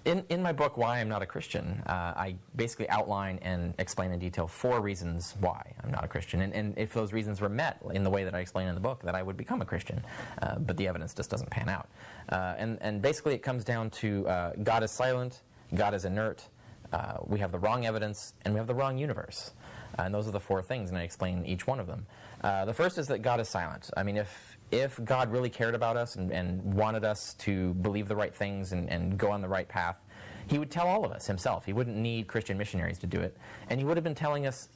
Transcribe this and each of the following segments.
In my book, Why I'm Not a Christian, I basically outline and explain in detail 4 reasons why I'm not a Christian. And if those reasons were met in the way that I explain in the book, that I would become a Christian. But the evidence just doesn't pan out. And basically it comes down to God is silent, God is inert, we have the wrong evidence, and we have the wrong universe. And those are the 4 things, and I explain each one of them. The first is that God is silent. I mean, if God really cared about us and wanted us to believe the right things and go on the right path, he would tell all of us himself. He wouldn't need Christian missionaries to do it. And he would have been telling us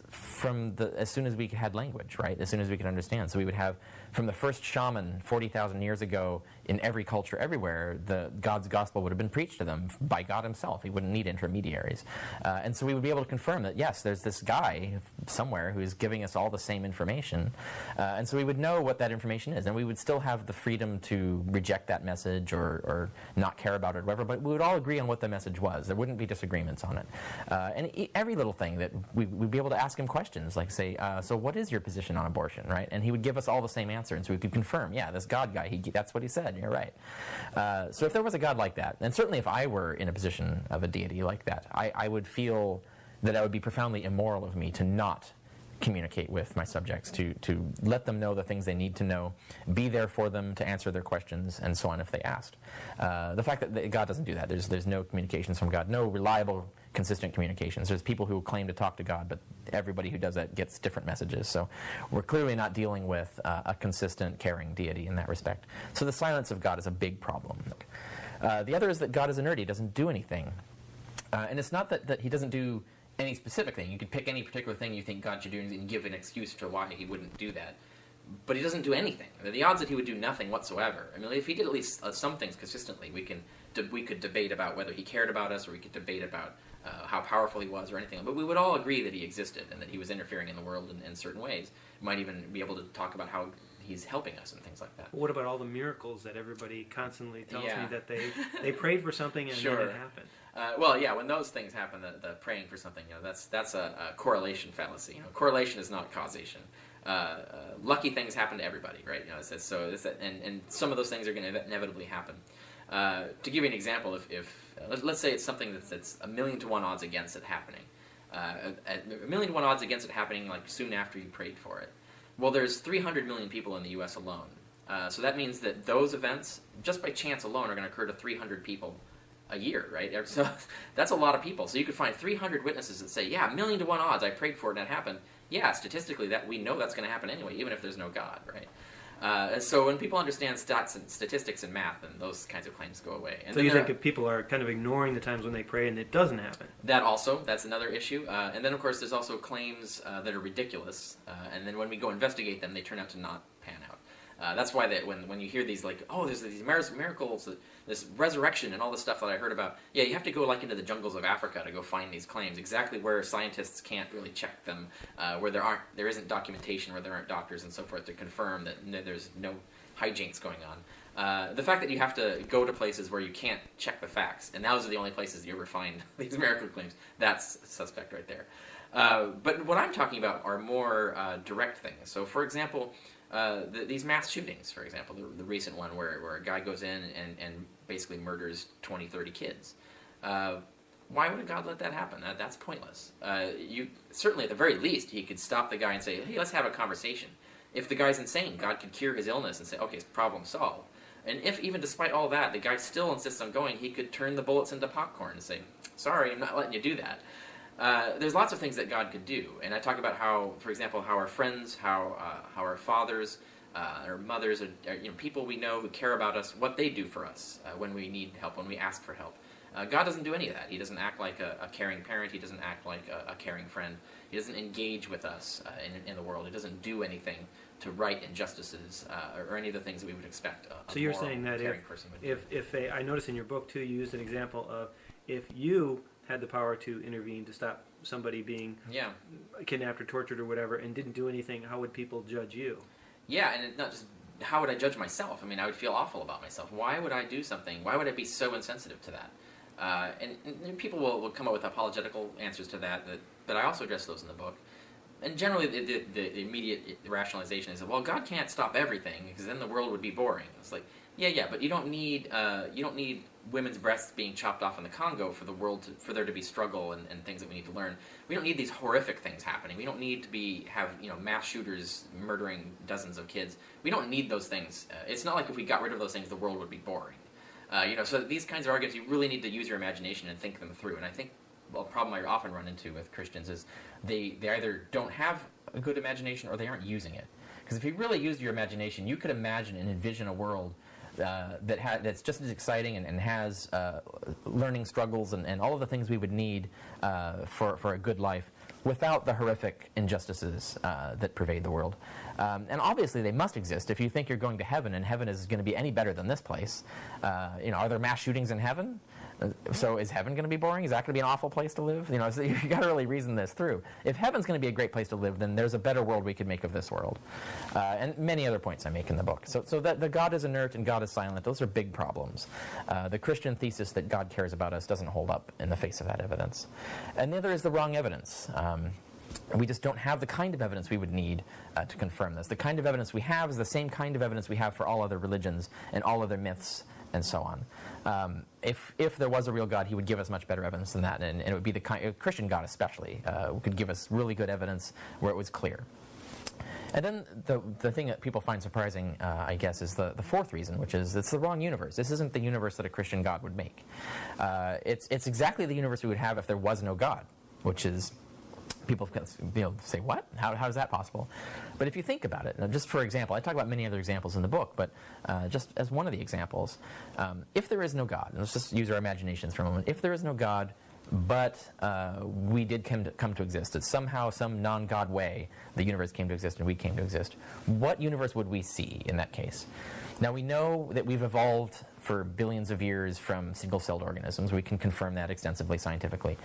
as soon as we had language, right? As soon as we could understand. So we would have, from the first shaman 40,000 years ago, in every culture everywhere, God's gospel would have been preached to them by God himself. He wouldn't need intermediaries. And so we would be able to confirm that, yes, there's this guy somewhere who is giving us all the same information. And so we would know what that information is. And we would still have the freedom to reject that message or not care about it or whatever, but we would all agree on what the message was. There wouldn't be disagreements on it. And every little thing that we'd be able to ask him questions, like say, so what is your position on abortion, right? And he would give us all the same answer, and so we could confirm, yeah, this God guy, that's what he said, you're right. So if there was a God like that, and certainly if I were in a position of a deity like that, I would feel that it would be profoundly immoral of me to not communicate with my subjects, to let them know the things they need to know, be there for them to answer their questions, and so on if they asked. The fact that God doesn't do that, there's no communications from God, no reliable, consistent communications. There's people who claim to talk to God, but everybody who does that gets different messages. So we're clearly not dealing with a consistent, caring deity in that respect. So the silence of God is a big problem. The other is that God is inert. He doesn't do anything. And it's not that he doesn't do any specific thing. You could pick any particular thing you think God should do and give an excuse to why he wouldn't do that. But he doesn't do anything. The odds that he would do nothing whatsoever. I mean, if he did at least some things consistently, we could debate about whether he cared about us, or we could debate about how powerful he was or anything. But we would all agree that he existed and that he was interfering in the world in certain ways. We might even be able to talk about how he's helping us and things like that. What about all the miracles that everybody constantly tells me that they prayed for something and then it happened? Well, yeah, when those things happen, the praying for something, that's a correlation fallacy. Correlation is not causation. Lucky things happen to everybody, right? And some of those things are going to inevitably happen. To give you an example, if let's say it's something that's 1,000,000 to 1 odds against it happening, 1,000,000 to 1 odds against it happening like soon after you prayed for it. Well, there's 300 million people in the U.S. alone, so that means that those events, just by chance alone, are going to occur to 300 people a year, right? So that's a lot of people. So you could find 300 witnesses that say, yeah, 1,000,000 to 1 odds, I prayed for it and it happened. Yeah, statistically, that we know that's going to happen anyway, even if there's no God, right? So when people understand stats and statistics and math, then those kinds of claims go away. And so you think if people are kind of ignoring the times when they pray and it doesn't happen? That's another issue. And then, of course, there's also claims that are ridiculous, and then when we go investigate them, they turn out to not pan out. That's why when you hear these, like, oh, there's these miracles, this resurrection and all this stuff that I heard about, yeah, you have to go like into the jungles of Africa to go find these claims, exactly where scientists can't really check them, where there isn't documentation, where there aren't doctors and so forth to confirm that there's no hijinks going on. The fact that you have to go to places where you can't check the facts, and those are the only places you ever find these miracle claims, that's suspect right there. But what I'm talking about are more direct things. So, for example, these mass shootings, for example, the recent one where a guy goes in and basically murders 20, 30 kids. Why would a God let that happen? That's pointless. Certainly, at the very least, he could stop the guy and say, hey, let's have a conversation. If the guy's insane, God could cure his illness and say, okay, problem solved. And if, even despite all that, the guy still insists on going, he could turn the bullets into popcorn and say, sorry, I'm not letting you do that. There's lots of things that God could do, and I talk about how, for example, how our friends, how our fathers, our mothers, people we know who care about us, what they do for us when we need help, when we ask for help. God doesn't do any of that. He doesn't act like a caring parent. He doesn't act like a caring friend. He doesn't engage with us in the world. He doesn't do anything to right injustices or any of the things that we would expect so you're saying that I notice in your book, too, you used an example of if you had the power to intervene to stop somebody being kidnapped or tortured or whatever and didn't do anything, how would people judge you? Yeah, and not just how would I judge myself? I mean, I would feel awful about myself. Why would I do something? Why would I be so insensitive to that? And people will come up with apologetical answers to that, but I also address those in the book. And generally, the immediate rationalization is that, well, God can't stop everything because then the world would be boring. It's like, yeah, but you don't need women's breasts being chopped off in the Congo for the world for there to be struggle and things that we need to learn. We don't need these horrific things happening. We don't need to have mass shooters murdering dozens of kids. We don't need those things. It's not like if we got rid of those things, the world would be boring. So these kinds of arguments, you really need to use your imagination and think them through. And I think a problem I often run into with Christians is they either don't have a good imagination or they aren't using it. Because if you really used your imagination, you could imagine and envision a world that's just as exciting and has learning struggles and all of the things we would need for a good life without the horrific injustices that pervade the world. And obviously they must exist if you think you're going to heaven and heaven is going to be any better than this place. Are there mass shootings in heaven? So is heaven going to be boring? Is that going to be an awful place to live? So you've got to really reason this through. If heaven's going to be a great place to live, then there's a better world we could make of this world. And many other points I make in the book. So that the God is inert and God is silent, those are big problems. The Christian thesis that God cares about us doesn't hold up in the face of that evidence. And the other is the wrong evidence. We just don't have the kind of evidence we would need to confirm this. The kind of evidence we have is the same kind of evidence we have for all other religions and all other myths and so on. If there was a real God, he would give us much better evidence than that, and it would be the Christian God especially could give us really good evidence where it was clear. And then the thing that people find surprising, I guess, is the fourth reason, which is it's the wrong universe. This isn't the universe that a Christian God would make. It's exactly the universe we would have if there was no God, which is people say, what? How is that possible? But if you think about it, just for example, I talk about many other examples in the book, but just as one of the examples, if there is no God, and let's just use our imaginations for a moment, if there is no God, but we did come to exist, that somehow, some non-God way, the universe came to exist and we came to exist, what universe would we see in that case? Now we know that we've evolved for billions of years from single-celled organisms. We can confirm that extensively scientifically.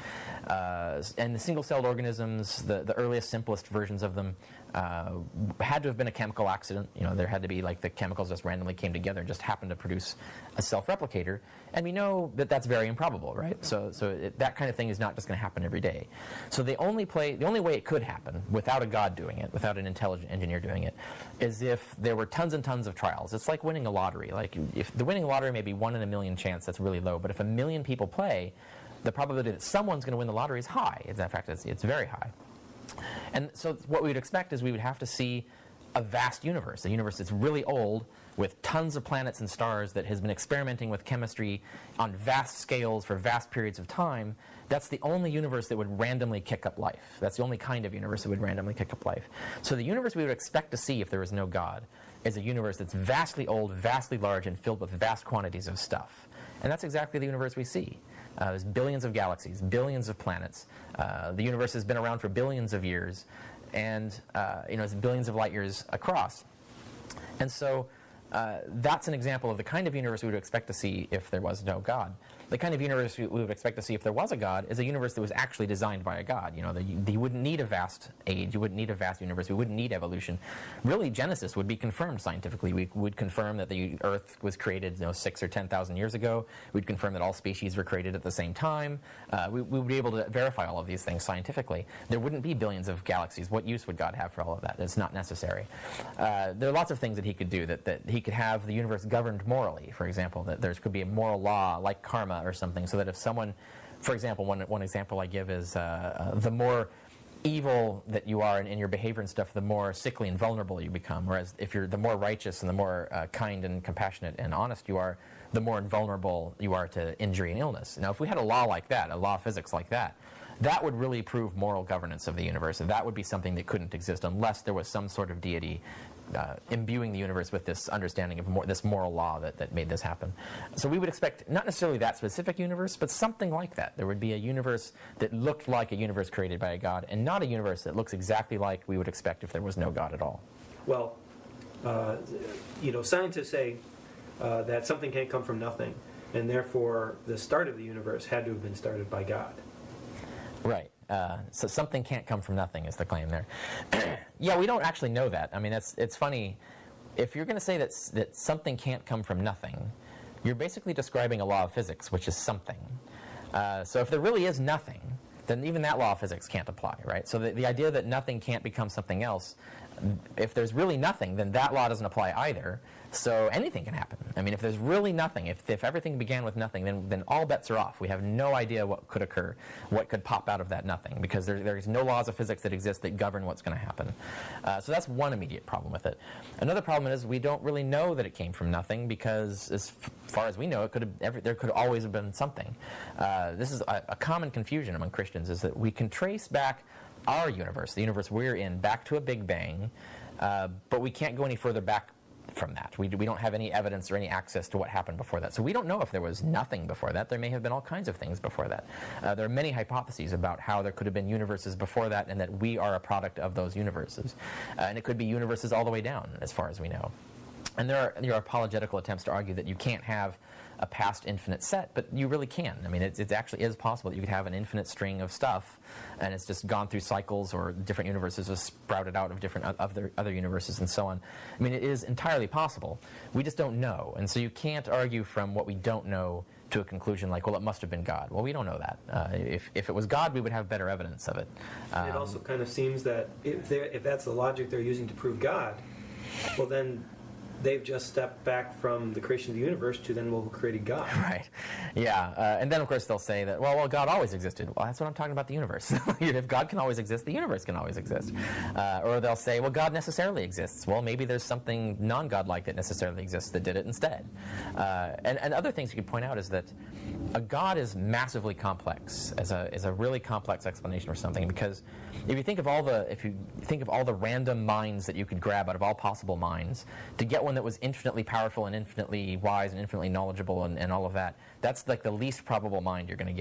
And the single-celled organisms, the earliest, simplest versions of them, had to have been a chemical accident. There had to be like the chemicals just randomly came together and just happened to produce a self-replicator. And we know that that's very improbable, right? So that kind of thing is not just going to happen every day. So the only way it could happen without a God doing it, without an intelligent engineer doing it, is if there were tons and tons of trials. It's like winning a lottery. Like if the winning lottery may be 1 in a million chance, that's really low. But if 1 million people play, the probability that someone's going to win the lottery is high. In fact, it's very high. And so what we would expect is we would have to see a vast universe, a universe that's really old with tons of planets and stars that has been experimenting with chemistry on vast scales for vast periods of time. That's the only universe that would randomly kick up life. That's the only kind of universe that would randomly kick up life. So the universe we would expect to see if there was no God is a universe that's vastly old, vastly large, and filled with vast quantities of stuff. And that's exactly the universe we see. There's billions of galaxies, billions of planets. The universe has been around for billions of years, and it's billions of light years across. And so that's an example of the kind of universe we would expect to see if there was no God. The kind of universe we would expect to see if there was a God is a universe that was actually designed by a God. You wouldn't need a vast age. You wouldn't need a vast universe. We wouldn't need evolution. Really, Genesis would be confirmed scientifically. We would confirm that the Earth was created 6,000 or 10,000 years ago. We'd confirm that all species were created at the same time. We would be able to verify all of these things scientifically. There wouldn't be billions of galaxies. What use would God have for all of that? It's not necessary. There are lots of things that he could do, that he could have the universe governed morally, for example, that there could be a moral law like karma or something, so that if someone, for example, one example I give is the more evil that you are in your behavior and stuff, the more sickly and vulnerable you become. Whereas if you're the more righteous and the more kind and compassionate and honest you are, the more invulnerable you are to injury and illness. Now, if we had a law like that, a law of physics like that, that would really prove moral governance of the universe, and that would be something that couldn't exist unless there was some sort of deity imbuing the universe with this understanding of this moral law that made this happen. So we would expect not necessarily that specific universe, but something like that. There would be a universe that looked like a universe created by a God, and not a universe that looks exactly like we would expect if there was no God at all. Well, scientists say that something can't come from nothing, and therefore the start of the universe had to have been started by God. Right. So something can't come from nothing is the claim there. Yeah, we don't actually know that. I mean, it's funny. If you're going to say that something can't come from nothing, you're basically describing a law of physics, which is something. So if there really is nothing, then even that law of physics can't apply, right? So the idea that nothing can't become something else If there's really nothing, then that law doesn't apply either. So anything can happen. I mean, if there's really nothing, if everything began with nothing, then all bets are off. We have no idea what could occur, what could pop out of that nothing, because there's no laws of physics that exist that govern what's going to happen. So that's one immediate problem with it. Another problem is we don't really know that it came from nothing, because as far as we know, there could always have been something. This is a common confusion among Christians, is that we can trace back our universe, the universe we're in, back to a Big Bang, but we can't go any further back from that. We don't have any evidence or any access to what happened before that. So we don't know if there was nothing before that. There may have been all kinds of things before that. There are many hypotheses about how there could have been universes before that, and that we are a product of those universes. And it could be universes all the way down, as far as we know. And there are apologetical attempts to argue that you can't have a past infinite set, but you really can. I mean, it actually is possible that you could have an infinite string of stuff, and it's just gone through cycles, or different universes have sprouted out of different other universes and so on. I mean, it is entirely possible. We just don't know. And so you can't argue from what we don't know to a conclusion like, well, it must have been God. Well, we don't know that. If it was God, we would have better evidence of it. It also kind of seems that if that's the logic they're using to prove God, well, then they've just stepped back from the creation of the universe to then, well, who created God? Right. Yeah. And then, of course, they'll say that, well, God always existed. Well, that's what I'm talking about, the universe. If God can always exist, the universe can always exist. Or they'll say, well, God necessarily exists. Well, maybe there's something non-God-like that necessarily exists that did it instead. And other things you could point out is that a God is massively complex, as a really complex explanation for something, because if you think of all the random minds that you could grab out of all possible minds to get one that was infinitely powerful and infinitely wise and infinitely knowledgeable and all of that, that's like the least probable mind you're going to get.